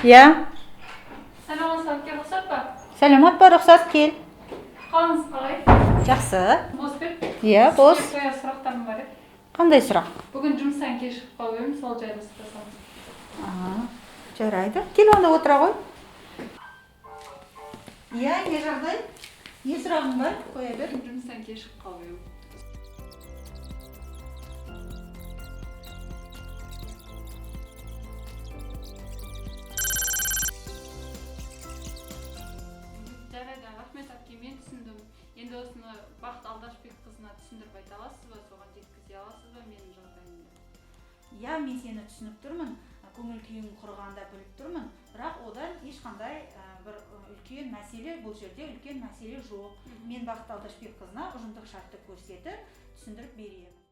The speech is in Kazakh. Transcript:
Я. Саламатсыздар, рұқсат па? Саламат па, рұқсат, кел. Қалыңыз қалай? Жақсы. Бос бе? Иә, бос. Сізге сұрақтарым бар еді. Қандай сұрақ? Бүгін жұмыстан кеш шығып қалып едім, сол жайлы сұрасам. Жарайды. Кел онда отыра ғой. Иә, не жағдай? Не сұрағың бар? Қоя бер. Жұмыстан кеш шығып қалып едім. Жарайды, рахмет әпке, мен түсіндім. Енді осыны Бақыт Алдашбекқызына түсіндіріп айта аласыз ба, соған жеткізе аласыз ба менің жағдайымды? Иә, мен сені түсініп тұрмын. Көңіл күйің құрғанда біліп тұрмын. Бірақ одан ешқандай бір үлкен мәселе, бұл жерде үлкен мәселе жоқ. Мен Бақыт Алдашбекқызына ұжымдық шартты көрсетіп, түсіндіріп беремін.